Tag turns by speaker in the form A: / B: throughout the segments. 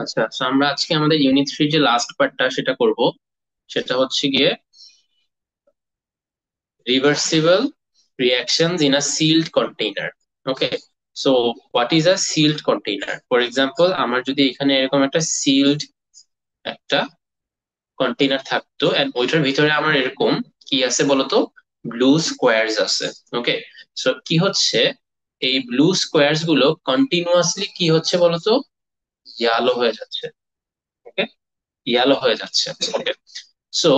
A: আচ্ছা, তো আমরা আজকে আমাদের ইউনিট 3 যে লাস্ট পার্টটা সেটা করব। সেটা হচ্ছে গিয়ে reversible reactions in a sealed container. Okay, so what is a sealed container? For example, আমার যদি এখানে এরকম একটা সিল্ড একটা কন্টেইনার থাকতো এন্ড ওইটার ভিতরে আমার এরকম কি আছে বলতো, ব্লু স্কোয়ারস আছে। ওকে, সো কি হচ্ছে, এই ব্লু স্কোয়ারস গুলো কন্টিনিউয়াসলি কি হচ্ছে বলতো, ইয়ালো হয়ে যাচ্ছে। ওকে, ইয়ালো হয়ে যাচ্ছে। ওকে, সো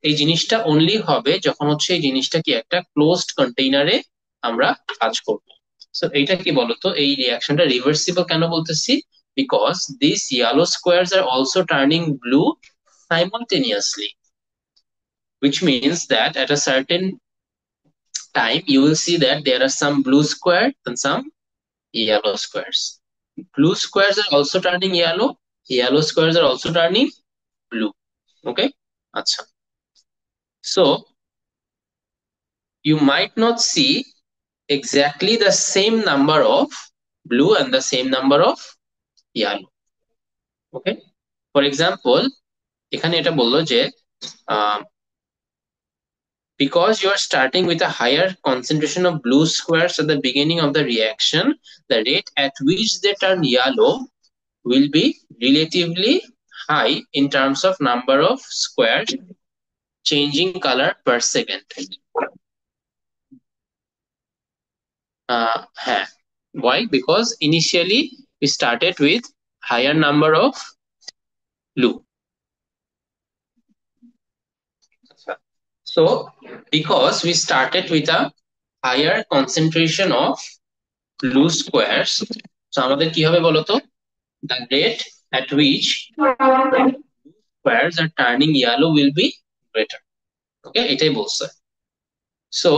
A: এই জিনিসটা অনলি হবে যখন হচ্ছে এই জিনিসটা কি একটা ক্লোজড কন্টেইনারে আমরা কাজ করব। সো এইটা কি বলতো, এই রিয়াকশনটা রিভার্সিবল কেন বলতেছি? Because this yellow squares are also turning blue simultaneously, which means that at a certain time you will see that there are some blue squares and some yellow squares. Blue squares are also turning yellow, yellow squares are also turning blue. Okay, acha, so you might not see exactly the same number of blue and the same number of yellow. Okay, for example, এখানে এটা বললো যে আহ, because you are starting with a higher concentration of blue squares at the beginning of the reaction, the rate at which they turn yellow will be relatively high in terms of number of squares changing color per second. হ্যাঁ, why? Because initially we started with higher number of blue. So because we started with a higher concentration of blue squares, so আমাদের কি হবে বলতো, the rate at which squares are turning yellow will be greater. Okay, এটাই বলছে। So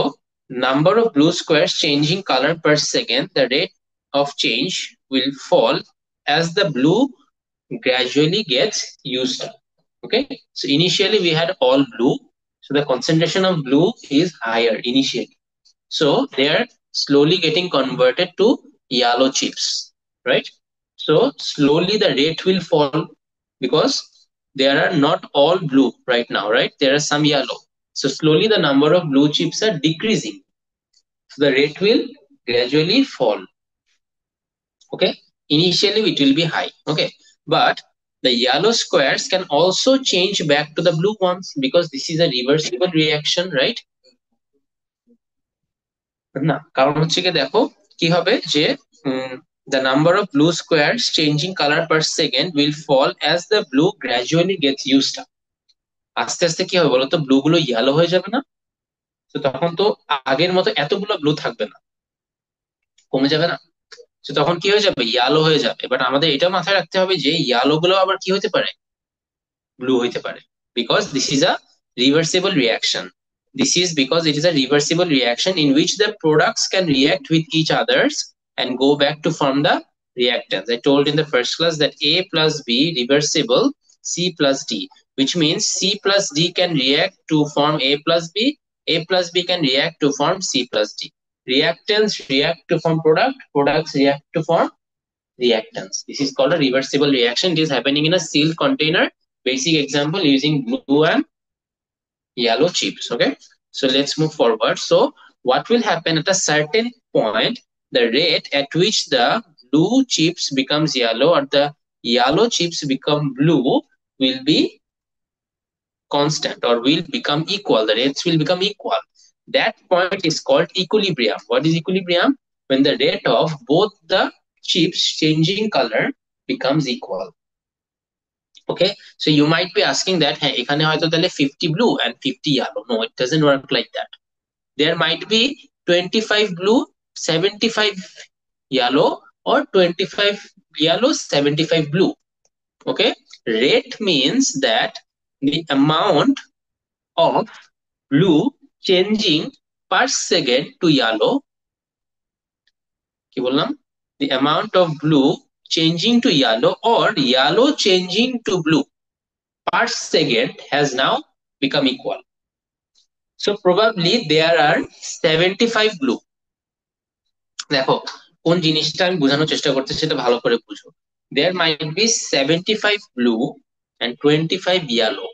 A: number of blue squares changing color per second, the rate of change will fall as the blue gradually gets used up. Okay, so initially we had all blue, so the concentration of blue is higher initially, so they are slowly getting converted to yellow chips, right? So slowly the rate will fall because there are not all blue right now, right? There are some yellow, so slowly the number of blue chips are decreasing, so the rate will gradually fall. Okay, initially it will be high. Okay, but the yellow squares can also change back to the blue ones because this is a reversible reaction, right? না, কারণ হচ্ছে কি দেখো, কি হবে যে the number of blue squares changing color per second will fall as the blue gradually gets used up. আস্তে আস্তে কি হবে বলতো, ব্লু গুলো ইয়েলো হয়ে যাবে না? তো তখন তো আগের মতো এতগুলো ব্লু থাকবে না, কমে যাবে না? তো তখন কি হয়ে যাবে, ইয়ালো হয়ে যাবে। বাট আমাদের এটা মাথায় রাখতে হবে যে ইয়ালো গুলো আবার কি হতে পারে, ব্লু হইতে পারে, because this is a reversible reaction. This is because it is a reversible reaction in which the products can react with each others and go back to form the reactants. I told in the first class that A plus B reversible C plus D, which means C plus D can react to form A plus B, A plus B can react to form C plus D. Reactants react to form product, products react to form reactants. This is called a reversible reaction. It is happening in a sealed container. Basic example using blue and yellow chips. Okay, so let's move forward. So what will happen at a certain point, the rate at which the blue chips becomes yellow or the yellow chips become blue will be constant or will become equal. The rates will become equal. That point is called equilibrium. What is equilibrium? When the rate of both the chips changing color becomes equal. Okay, so you might be asking that, hey, এখানে হয়তো তাহলে 50 blue and 50 yellow. No, it doesn't work like that. There might be 25 blue, 75 yellow, or 25 yellow, 75 blue. Okay, rate means that the amount of blue changing per second to yellow, কি বললাম, the amount of blue changing to yellow or yellow changing to blue per second has now become equal. So probably there are 75 blue. দেখো, কোন জিনিসটা আমি বোঝানোর চেষ্টা করতেছি সেটা ভালো করে বুঝো। there might be 75 blue and 25 yellow.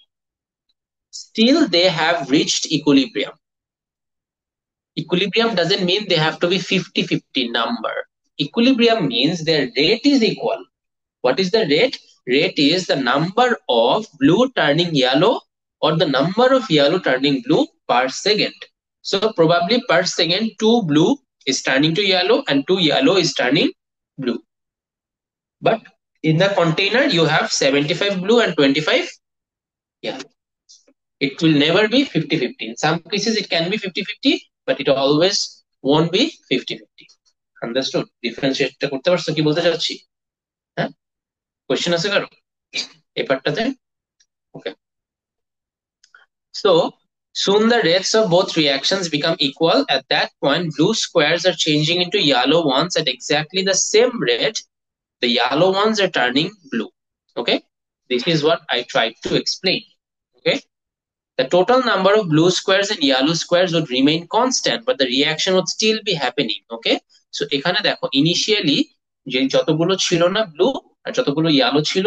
A: Still they have reached equilibrium. Equilibrium doesn't mean they have to be 50-50 number. Equilibrium means their rate is equal. What is the rate? Rate is the number of blue turning yellow or the number of yellow turning blue per second. So probably per second 2 blue is turning to yellow and 2 yellow is turning blue. But in the container you have 75 blue and 25 yellow. It will never be 50-50. In some cases it can be 50-50, but it always won't be 50-50. Understood? Differentiate করতে পারছো কি বলতে চাচ্ছি? হ্যাঁ, question আছে কারো এই পার্টটাতে? ওকে, so soon the rates of both reactions become equal. At that point blue squares are changing into yellow ones at exactly the same rate. The yellow ones are turning blue. Okay, this is what I tried to explain. Okay, the total number of blue squares and yellow squares would remain constant, but the reaction would still be happening. Okay, so এখানে দেখো initially যে যতগুলো ছিল না blue আর যতগুলো yellow ছিল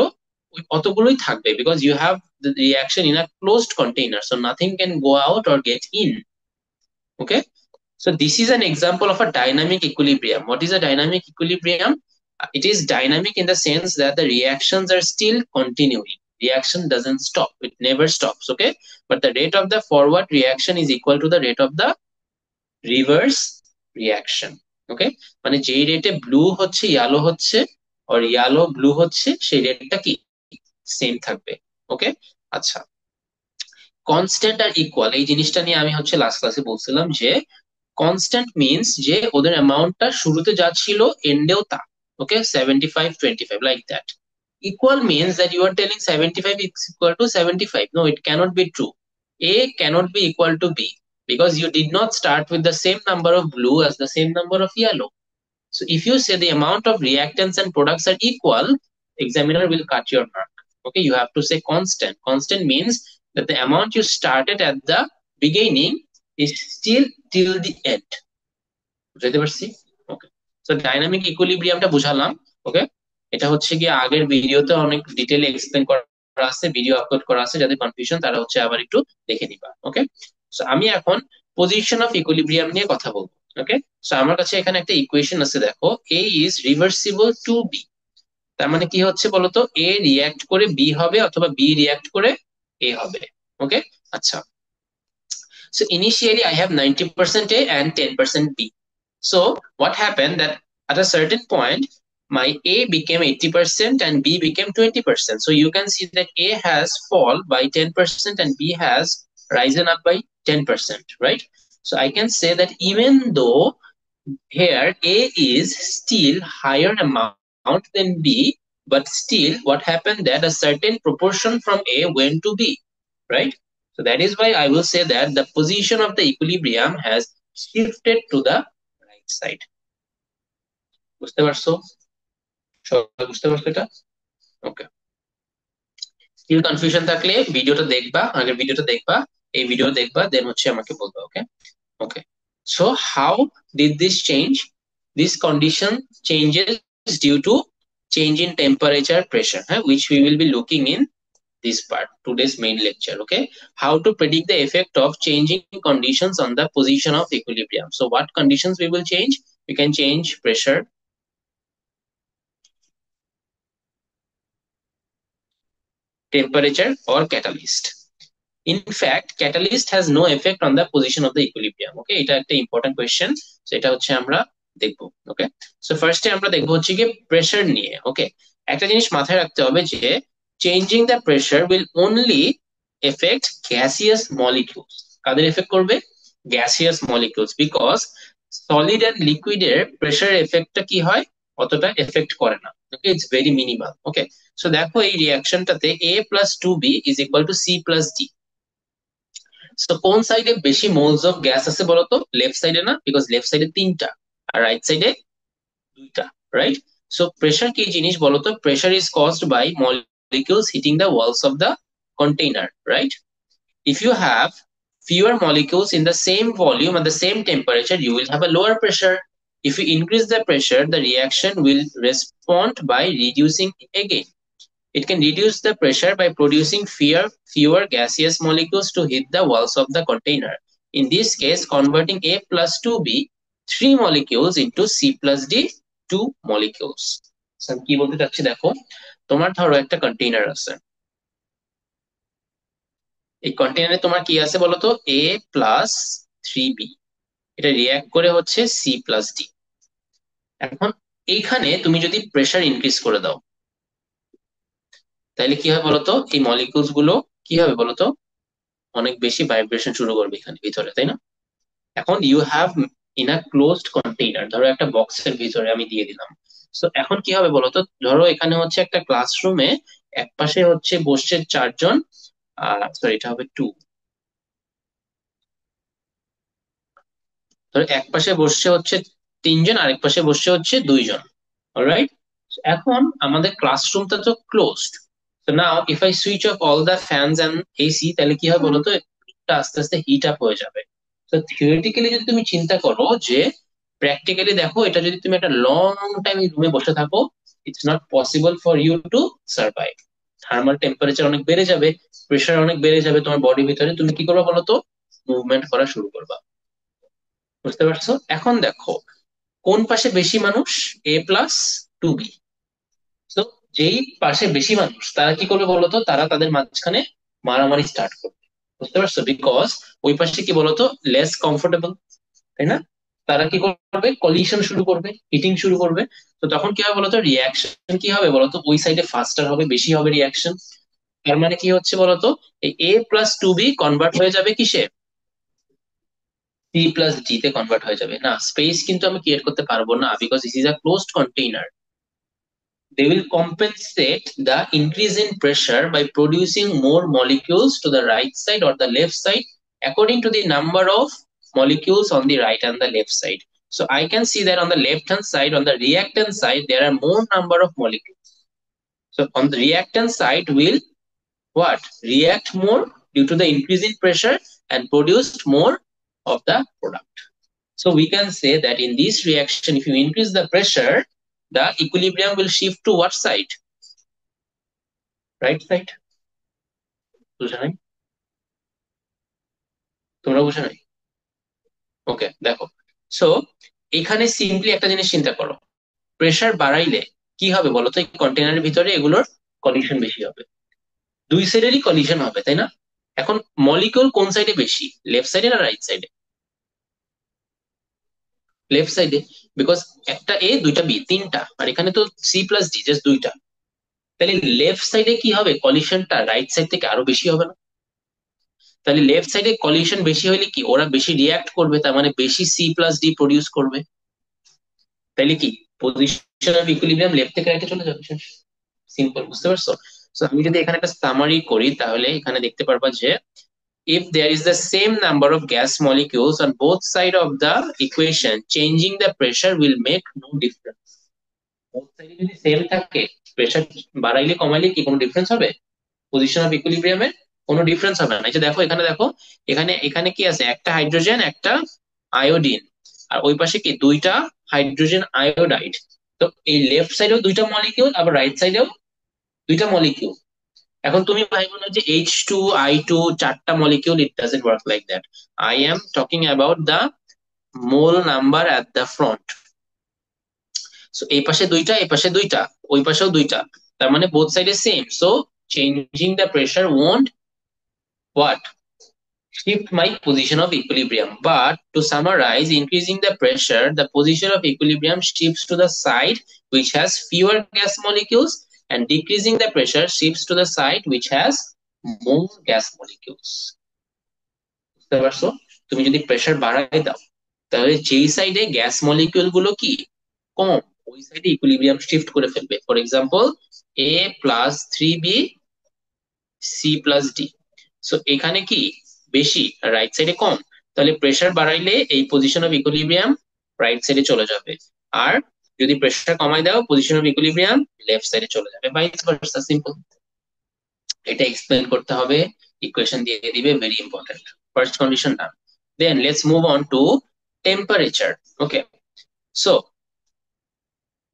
A: ওই অতগুলোই থাকবে, because you have the reaction in a closed container, so nothing can go out or get in. Okay, so this is an example of a dynamic equilibrium. What is a dynamic equilibrium? It is dynamic in the sense that the reactions are still continuing. Reaction doesn't stop, it never stops. Okay, but the rate of the forward reaction is equal to the rate of the reverse reaction. Okay, মানে যেই রেটে blue হচ্ছে yellow হচ্ছে আর yellow blue হচ্ছে সেই রেটটা কি same থাকবে। ওকে, আচ্ছা, কনস্ট্যান্ট আর ইকুয়াল এই জিনিসটা নিয়ে আমি হচ্ছে লাস্ট ক্লাসে বলছিলাম যে কনস্ট্যান্ট মিন্স যে ওদের অ্যামাউন্টটা শুরুতে যা ছিল এন্ডেও তা। ওকে, 75-25 like that. Equal means that you are telling 75 is equal to 75. No, it cannot be true. A cannot be equal to B because you did not start with the same number of blue as the same number of yellow. So if you say the amount of reactants and products are equal, examiner will cut your mark. Okay, you have to say constant. Constant means that the amount you started at the beginning is still till the end. বুঝতে পারছি? ওকে, so dynamic ইকুইলিব্রিয়ামটা বুঝালাম। ওকে, এটা হচ্ছে কি আগের ভিডিওতে অনেক ডিটেইলে explain করা আছে, ভিডিও আপলোড করা আছে, যাদের কনফিউশন তারা হচ্ছে আবার একটু দেখে নিবা। ওকে, সো আমি এখন পজিশন অফ ইকুইলিব্রিয়াম নিয়ে কথা বলবো। ওকে, সো আমার কাছে এখানে একটা ইকুয়েশন আছে, দেখো A is reversible to B। তার মানে কি হচ্ছে বলতো, A রিঅ্যাক্ট করে B হবে অথবা B রিঅ্যাক্ট করে A হবে। ওকে, আচ্ছা, so initially I have 90% A and 10% B. So what happened that at a certain point my A became 80% and B became 20%. So you can see that A has fall by 10% and B has risen up by 10%, right? So I can say that even though here A is still higher amount than B, but still what happened that a certain proportion from A went to B, right? So that is why I will say that the position of the equilibrium has shifted to the right side. বুঝতে পারছো? সবাই বুঝতে পারছো এটা? ওকে, still confusion থাকলে ভিডিওটা দেখবা, আগের ভিডিওটা দেখবা, এই ভিডিও দেখবা, দেন হচ্ছে আমাকে বলবা। ওকে, ওকে, so how did this change? This condition changes due to change in temperature, pressure, which we will be looking in this part, today's main lecture. Okay, how to predict the effect of changing conditions on the position of equilibrium. So what conditions we will change? We can change pressure, temperature, or catalyst. In fact, catalyst has no effect on the position of the equilibrium. Okay, এটা একটা important question, so এটা হচ্ছে আমরা দেখবো। ওকে, so ফার্স্টে আমরা দেখবো হচ্ছে কি প্রেসার নিয়ে। ওকে, একটা জিনিস মাথায় রাখতে হবে যে changing the pressure will only affect gaseous molecules. কাদের এফেক্ট করবে? Gaseous molecules, because solid and লিকুইডের প্রেসার এফেক্টটা কি হয়, অতটা এফেক্ট করে না। Okay, it's very minimal. Okay, so দেখো এই রিঅ্যাকশনটাতে A plus 2B is equal to C plus D. সো কোন সাইডে বেশি মোলস অফ গ্যাস আছে বলতো? লেফট সাইডে না, বিকজ লেফট সাইডে 3টা আর রাইট সাইডে 2টা, রাইট? সো প্রেসার কি জিনিস বলতো? Pressure is caused by molecules hitting the walls of the container, right? If you have fewer molecules in the same volume and the same temperature, you will have a lower pressure. If you increase the pressure, the reaction will respond by reducing again. It can reduce the pressure by producing fewer gaseous molecules to hit the walls of the container. In this case, converting A plus 2B 3 molecules into C plus D 2 molecules. কি বলতে চাচ্ছি দেখো, তোমার ধরো একটা container আছে, এই কন্টেইনারে তোমার কি আছে বলতো, A প্লাস 3B, এটা রিঅ্যাক্ট করে হচ্ছে C প্লাস D। এখন এইখানে তুমি যদি প্রেসার ইনক্রিজ করে দাও, তাহলে কি হবে বলতো, এই মলিকিউলস গুলো কি হবে বলতো, অনেক বেশি ভাইব্রেশন শুরু করবে এখানে ভিতরে, তাই না? এখন you have in a closed container, ধরো একটা বক্সের ভিতরে আমি দিয়ে দিলাম। তো এখন কি হবে বলতো, ধরো এখানে হচ্ছে একটা ক্লাসরুমে এক পাশে হচ্ছে বসছে 4 জন, সরি এটা হবে 2, ধরো এক পাশে বসছে হচ্ছে 3 জন, আরেক পাশে বসছে হচ্ছে 2 জন। অলরাইট, এখন আমাদের ক্লাসরুমটা তো closed. So now if I switch off all the fans and AC, তাহলে কি হবে বলতো, এটা আস্তে আস্তে হিট আপ হয়ে যাবে। তো থিওরিটিক্যালি যদি তুমি চিন্তা করো, যে প্র্যাকটিক্যালি দেখো, এটা যদি তুমি একটা লং টাইম রুমে বসে থাকো, it's not possible for you to survive. Thermal temperature অনেক বেড়ে যাবে, প্রেশার অনেক বেড়ে যাবে তোমার বডির ভিতরে, তুমি কি করবে বলতো, মুভমেন্ট করা শুরু করবা। বুঝতে পারছো? এখন দেখো কোন পাশে বেশি মানুষ, A প্লাস 2B। তো যেই পাশে বেশি মানুষ তারা কি করবে বলতো, তারা তাদের মাঝখানে মারামারি স্টার্ট করবে। বুঝতে পারছো? বিকজ ওই পাশে কি বলতো, লেস কমফোর্টেবল, তাই না? তারা কি করবে, কলিশন শুরু করবে, হিটিং শুরু করবে। তো তখন কি হবে বলতো, রিয়াকশন কি হবে বলতো, ওই সাইডে ফাস্টার হবে, বেশি হবে রিয়াকশন। তার মানে কি হচ্ছে বলতো, এই A প্লাস 2B কনভার্ট হয়ে যাবে কিসে, C প্লাস D তে কনভার্ট হয়ে যাবে। না, স্পেস কিন্তু আমি ক্রিয়েট করতে পারবো না, because this is a closed container. They will compensate the increase in pressure by producing more molecules to the right side or the left side according to the number of molecules on the right and the left side. So I can see that on the left hand side, on the reactant side, there are more number of molecules. So on the reactant side will what? React more due to the increase in pressure and produced more of the product. So we can say that in this reaction, if you increase the pressure, the equilibrium will shift to what side? Right side. বুঝে নাই? তোমরা বুঝে নাই? ওকে, দেখো। So এখানে simply একটা জিনিস চিন্তা করো, প্রেসার বাড়াইলে কি হবে বলতো, এই কন্টেনারের ভিতরে এগুলোর কলিশন বেশি হবে, দুই সাইডেরই কলিশন হবে, তাই না? এখন মলিকিউল কোন সাইডে বেশি, লেফট সাইডে না রাইট সাইডে? লেফট সাইডে, বিকজ একটা এ দুইটা বি তিনটা, আর এখানে তো সি প্লাস ডি জাস্ট দুইটা। তাহলে লেফট সাইডে কি হবে, কলিশনটা রাইট সাইড থেকে আরো বেশি হবে না? তাহলে লেফট সাইডে কলিশন বেশি হলে কি, ওরা বেশি রিয়াক্ট করবে, তার মানে বেশি সি প্লাস ডি প্রডিউস করবে। তাইলে কি, পজিশন অফ ইকুইলিব্রিয়াম লেফট থেকে রাইটে চলে যাবে, সিম্পল। বুঝতে পারছো? সো আমি যদি এখানে একটা সামারি করি, তাহলে এখানে দেখতে পারবা যে if there is the same number of gas molecules on both side of the equation, changing the pressure will make no difference. both side যদি সেম থাকে, প্রেসার বাড়াইলে কমাইলে কি কোনো ডিফারেন্স হবে? পজিশন অফ ইকুইলিব্রিয়ামের কোনো ডিফারেন্স হবে না। এই যে দেখো এখানে, দেখো এখানে এখানে কি আছে, একটা হাইড্রোজেন একটা আয়োডিন, আর ওই পাশে কি দুইটা হাইড্রোজেন আয়োডাইড। তো এই লেফট সাইডেও দুইটা মলিকিউল, আবার রাইট সাইডেও দুইটা মলিকিউল। এখন তুমি ভাইবো না যে H2 I2 চারটা molecule, it doesn't work like that. I am talking about the mole number at the front. So এই পাশে দুইটা, এই পাশে দুইটা, ওই পাশেও দুইটা, তার মানে বোথ সাইডে same. So changing the pressure won't what? Shift my position of equilibrium. But to summarize, increasing the pressure, the position of equilibrium shifts to the side which has fewer gas molecules, and decreasing the pressure shifts to the side which has more gas molecules. বুঝতে পারছো? তুমি যদি pressure বাড়ায় দাও, তাহলে যেই সাইডে gas molecule গুলো কি কম, ওই সাইডে ইকুইলিব্রিয়াম শিফট করে ফেলবে। For example, A plus 3B C plus D। So এখানে কি বেশি, রাইট সাইডে কম, তাহলে প্রেসার বাড়াইলে এই পজিশন অফ ইকুইলিব্রিয়াম রাইট সাইডে চলে যাবে, আর যদি প্রেসার কমাই দাও, পজিশন অফ ইকুইলিব্রিয়াম লেফট সাইডে চলে যাবে, ভাইস ভার্সা। সিম্পল। এটা এক্সপ্লেন করতে হবে, ইকুয়েশন দিয়ে দিবে, very important. First condition done. Then let's move on to temperature. Okay, So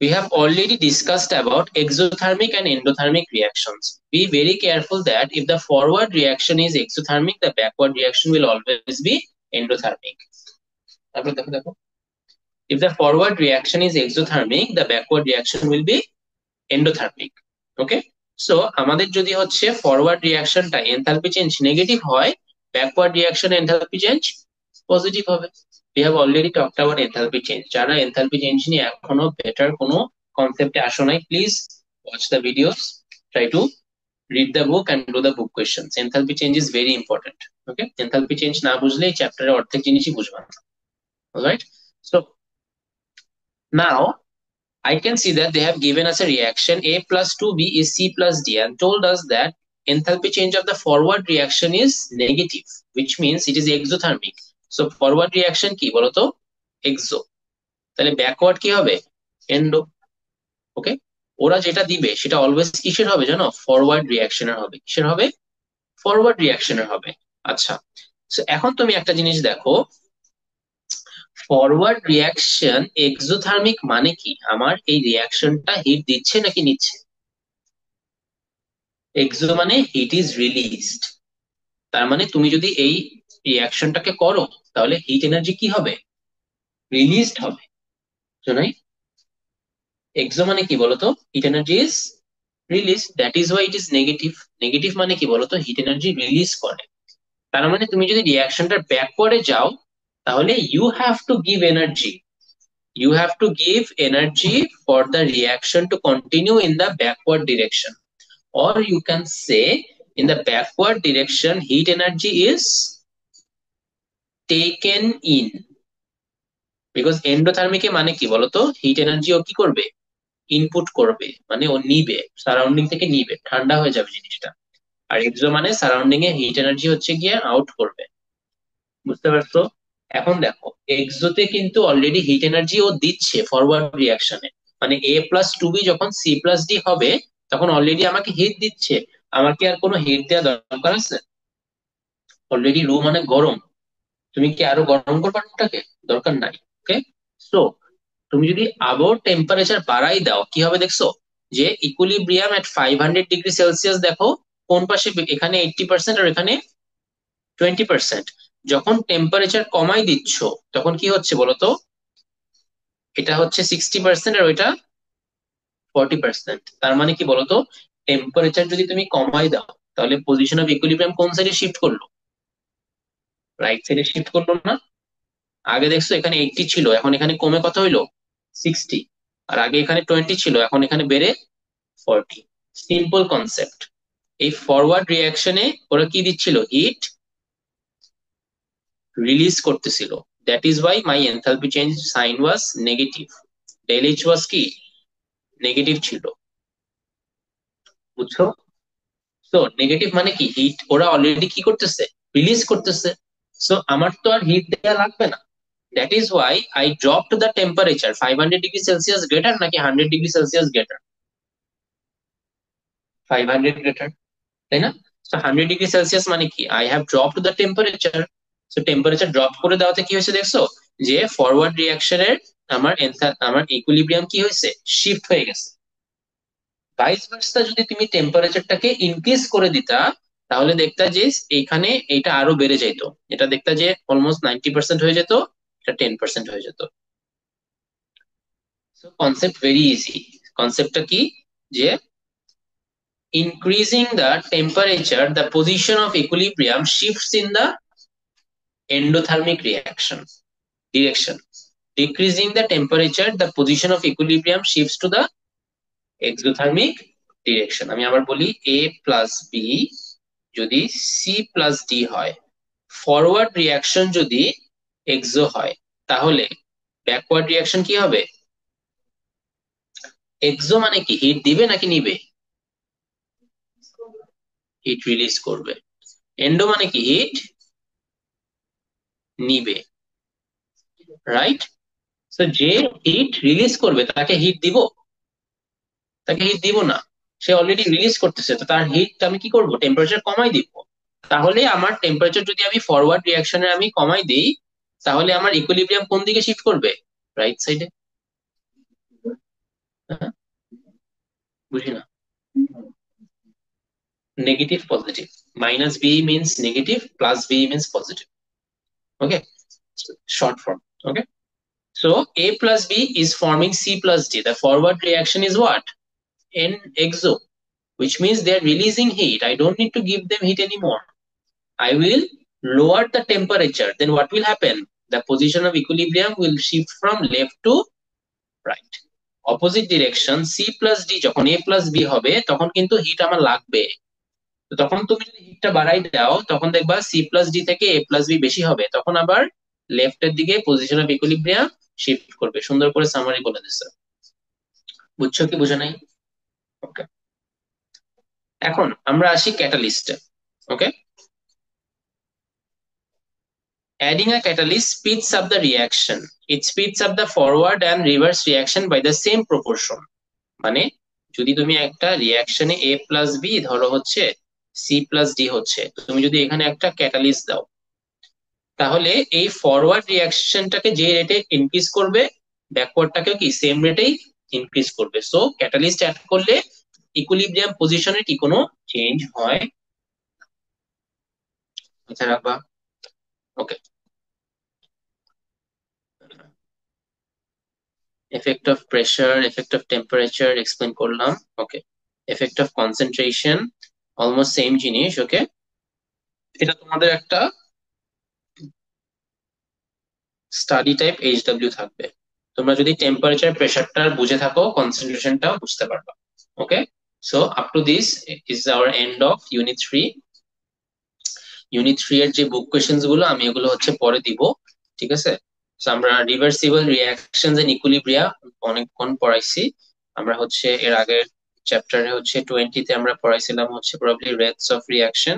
A: we have already discussed about exothermic and endothermic reactions. Be very careful that if the forward reaction is exothermic, the backward reaction will always be endothermic. If the forward reaction is exothermic, the backward reaction will be endothermic. Okay? So আমাদের যদি হচ্ছে forward রিঅ্যাকশনটা enthalpy change negative হয়, backward reaction enthalpy change positive হবে। We have already talked about enthalpy change. যারা enthalpy change নিয়ে এখনো better কোনো কনসেপ্টে আসো নাই, please watch the videos, try to read the book and do the book questions. Enthalpy change is very important. Okay? Enthalpy change না বুঝলে এই চ্যাপ্টারের অর্ধেক জিনিসই বুঝবা না। Alright? So now I can see that they have given us a reaction A plus 2B is C plus D and told us that enthalpy change of the forward reaction is negative, which means it is exothermic. So forward reaction কি বলতো? Exo. তাহলে backward কি হবে? Endo. ওকে, ওরা যেটা দিবে সেটা always কিসের হবে জানো? ফরওয়ার্ড রিঅ্যাকশনের হবে। কিসের হবে? ফরওয়ার্ড রিঅ্যাকশনের হবে। আচ্ছা, সো এখন তুমি একটা জিনিস দেখো, ফরওয়ার্ড রিঅ্যাকশন এক্সোথার্মিক মানে কি? আমার এই রিঅ্যাকশনটা হিট দিচ্ছে নাকি নিচ্ছে? এক্সো মানে হিট ইজ রিলিজড, তার মানে তুমি যদি এই রিঅ্যাকশনটাকে করো তাহলে হিট এনার্জি কি হবে? রিলিজড হবে। শোনাই, এক্সো মানে কি বলতো? Hit energy is release, that is why it is negative. Negative মানে কি বলতো? হিট এনার্জি রিলিজ করে। তার মানে তুমি যদি রিঅ্যাকশনটার ব্যাকওয়ার্ডে যাও তাহলে you have to give energy, you have to give energy for the reaction to continue in the backward direction, or you can say in the backward direction heat energy is taken in, because endothermic এ মানে কি বলতো? Hit energy ও কি করবে? Input করবে, মানে ও নিবে, surrounding থেকে নিবে, ঠান্ডা হয়ে যাবে জিনিসটা। আর এক্সো মানে সারাউন্ডিং এ হিট এনার্জি হচ্ছে গিয়ে আউট করবে। বুঝতে পারছো? এখন দেখো, এক্সোতে কিন্তু অলরেডি হিট এনার্জি ও দিচ্ছে ফরওয়ার্ড রিঅ্যাকশনে, মানে এ প্লাস টু বি যখন সি প্লাস ডি হবে তখন অলরেডি আমাকে হিট দিচ্ছে। আমার কি আর কোনো হিট দেওয়া দরকার আছে? অলরেডি রুম অনেক গরম, তুমি কি আরো গরম করবে রুমটাকে? দরকার নাই। ওকে, সো তুমি যদি আবার টেম্পারেচার বাড়াই দাও কি হবে দেখছো? যে ইকুইলিব্রিয়াম এট 500 ডিগ্রি সেলসিয়াস, দেখো কোন পাশে? এখানে 80% আর এখানে 20%। যখন টেম্পারেচার কমাই দিচ্ছ তখন কি হচ্ছে বলতো? এটা হচ্ছে 60% আর ওইটা 40%। তার মানে কি বলতো? টেম্পারেচার যদি তুমি কমাই দাও তাহলে পজিশন অফ ইকুইলিব্রিয়াম কোন সাইডে শিফট করলো? রাইট সাইডে শিফট করলো না? আগে দেখছো এখানে 80 ছিল, এখন এখানে কমে কত হইলো? 60। আর আগে এখানে 20 ছিল, এখন এখানে বেড়ে 40। Simple concept. এই ফরওয়ার্ড রিঅ্যাকশনে ওরা কি দিচ্ছিল? হিট রিলিজ করতেছিল। That is why my enthalpy change sign was negative. Del H was কি? নেগেটিভ ছিল। বুঝছো? সো নেগেটিভ মানে কি? হিট ওরা অলরেডি কি করতেছে? রিলিজ করতেছে। সো আমার তো আর হিট দেওয়া লাগবে না। That is Y I drop to the temperature 500 degree Celsius greater নাকি 100 ডিগ্রি সেলসিয়াস গ্রেটার? 500 গ্রেটার, তাই না? সো 100 ডিগ্রি সেলসিয়াস মানে কি? I have drop to the temperature. So temperature drop করে দেওয়াতে কি হয়েছে দেখছো? যে ফরওয়ার্ড রিঅ্যাকশনের আমার ইকুইলিব্রিয়াম কি হয়েছে? শিফট হয়ে গেছে। ভাইস ভার্সা যদি তুমি টেম্পারেচারটাকে ইনক্রিজ করে দিতা তাহলে দেখতা যে এখানে এটা আরো বেড়ে যেত। এটা দেখতা যে অলমোস্ট 90% হয়ে যেত, এটা 10% হয়ে যেত। So concept very easy. কনসেপ্টটা কি? যে increasing the temperature the position of equilibrium shifts in the endothermic reaction direction. Decreasing the temperature the position of equilibrium shifts to the exothermic direction. আমি আবার বলি, a প্লাস বি যদি C plus D হয়, forward reaction যদি Exo হয়, তাহলে backward reaction কি হবে? এক্সো মানে কি? হিট দিবে নাকি নিবে? হিট রিলিজ করবে। এন্ডো মানে কি? হিট নিবে। রাইট? তো যে হিট রিলিজ করবে তাকে হিট দিব? তাকে হিট দিব না, সে অলরেডি রিলিজ করতেছে, তো তার হিট আমি কি করব? টেম্পারেচার কমাই দিব। তাহলে আমার টেম্পারেচার যদি আমি ফরওয়ার্ড রিঅ্যাকশনে আমি কমাই দিই তাহলে আমার ইকুইলিব্রিয়াম কোন দিকে শিফট করবে? রাইট সাইডে। বুঝি না। Negative positive. Minus B means negative, plus B means positive. Okay, short form. Okay, so A plus B is forming C plus D. The forward reaction is what? In exo, which means they are releasing heat. I don't need to give them heat anymore. I will lower the temperature. Then what will happen? The position of equilibrium will shift from left to right. Opposite direction C plus D যখন A plus B হবে তখন কিন্তু hit আমার লাগবে। তো তখন তুমি যদি হিটটা বাড়াই দাও তখন দেখবা সি প্লাস ডি থেকে এ প্লাস বি বেশি হবে, তখন আবার লেফটের দিকে পজিশন অফ ইকুইলিব্রিয়াম শিফট করবে। সুন্দর করে সামারি বলে দিচ্ছে, বুঝছো কি বুঝো নাই? ওকে, এখন আমরা আসি ক্যাটালিস্টে। ওকে, adding a catalyst speeds up the reaction. It speeds up the forward and reverse reaction by the same proportion. মানে যদি তুমি একটা রিয়াকশনে এ প্লাস বি ধরো হচ্ছে সি প্লাস ডি হচ্ছে, তুমি যদি এখানে একটা ক্যাটালিস্ট দাও তাহলে এই ফরওয়ার্ড রিয়াকশনটাকে যে রেটে ইনক্রিজ করবে ব্যাকওয়ার্ডটাকেও কি সেম রেটেই ইনক্রিজ করবে। সো ক্যাটালিস্ট অ্যাড করলে ইকুইলিব্রিয়াম পজিশনে কি কোনো চেঞ্জ হয়, মাথায় রাখবা। Okay, effect of pressure, effect of temperature explain করলাম। Okay, effect of concentration almost same জিনিস। ওকে, এটা তোমাদের একটা স্টাডি টাইপ এইচডব্লিউ থাকবে। তোমরা যদি টেম্পারেচার প্রেসারটা বুঝে থাকো কনসেন্ট্রেশনটাও বুঝতে পারবা। Okay, so up to this is our end of unit 3। Unit 3 এর যে বুক কোয়েশ্চেন্স গুলো আমি এগুলো হচ্ছে পরে দিব, ঠিক আছে? সো আমরা রিভার্সিবল রিঅ্যাকশনস এন্ড ইকুইলিব্রিয়া অনেকক্ষণ পড়াইছি। আমরা হচ্ছে এর আগের চ্যাপ্টারে হচ্ছে 20 তে আমরা পড়াইছিলাম হচ্ছে প্রবাবলি রেটস অফ রিঅ্যাকশন,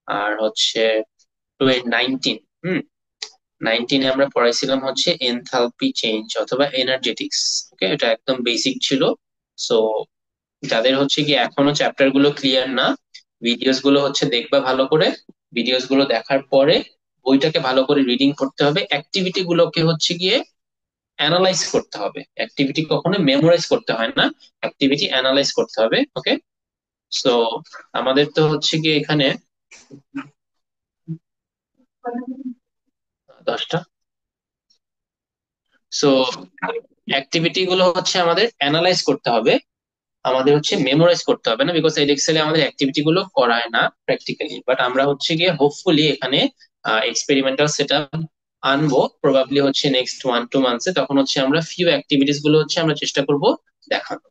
A: আর হচ্ছে 19 19 এ আমরা পড়াইছিলাম হচ্ছে এনথালপি চেঞ্জ অথবা এনার্জেটিক্স। ওকে, এটা একদম বেসিক ছিল। সো যাদের হচ্ছে কি এখনো চ্যাপ্টার গুলো ক্লিয়ার না, ভিডিওস গুলো হচ্ছে দেখবা ভালো করে। ভিডিওস গুলো দেখার পরে বইটাকে ভালো করে রিডিং করতে হবে, অ্যাক্টিভিটি গুলোকে হচ্ছে গিয়ে অ্যানালাইজ করতে হবে। অ্যাক্টিভিটি কখনো মেমোরাইজ করতে হয় না, অ্যাক্টিভিটি অ্যানালাইজ করতে হবে। ওকে, সো আমাদের তো হচ্ছে গিয়ে এখানে 10টা। সো অ্যাক্টিভিটি গুলো হচ্ছে আমাদের অ্যানালাইজ করতে হবে, আমাদের হচ্ছে মেমোরাইজ করতে হবে না, বিকজ এই এক্সেলে আমাদের অ্যাক্টিভিটি গুলো করায় না প্র্যাকটিক্যালি। বাট আমরা হচ্ছে গিয়ে হোপফুলি এখানে এক্সপেরিমেন্টাল সেটআপ আনবো প্রবাবলি হচ্ছে নেক্সট 1-2 মান্থসে। তখন হচ্ছে আমরা ফিউ অ্যাক্টিভিটিস গুলো হচ্ছে আমরা চেষ্টা করব দেখানো।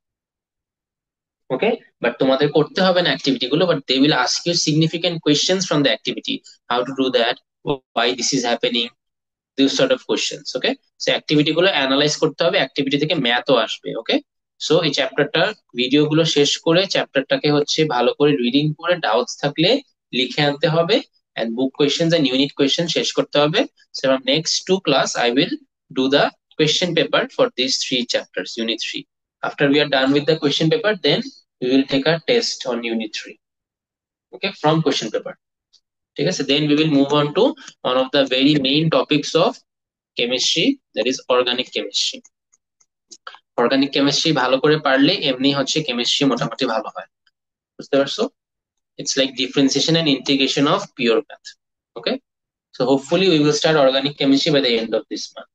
A: ওকে, বাট তোমাদের করতে হবে না অ্যাক্টিভিটি গুলো, but they will ask you significant questions from the activity, how to do that, why this is happening, this sort of questions. Okay, so activity গুলো অ্যানালাইজ করতে হবে, অ্যাক্টিভিটি থেকে ম্যাথও আসবে। ওকে, সো এই চ্যাপ্টারটা ভিডিও গুলো শেষ করে চ্যাপ্টারটাকে হচ্ছে ভালো করে রিডিং করে ডাউটস থাকলে লিখে আনতে হবে, and book questions and unit question শেষ করতে হবে। So from next 2 class I will do the question paper for these 3 chapters, unit 3. After we are done with the question paper, then we will take a test on unit 3. Okay, from question paper. ঠিক আছে, then we will move on to one of the very main topics of chemistry, that is organic chemistry. Organic chemistry ভালো করে পারলে এমনি হচ্ছে chemistry মোটামুটি ভালো হয়, বুঝতে পারছো? It's like differentiation and integration of pure math. Okay, so hopefully we will start organic chemistry by the end of this month.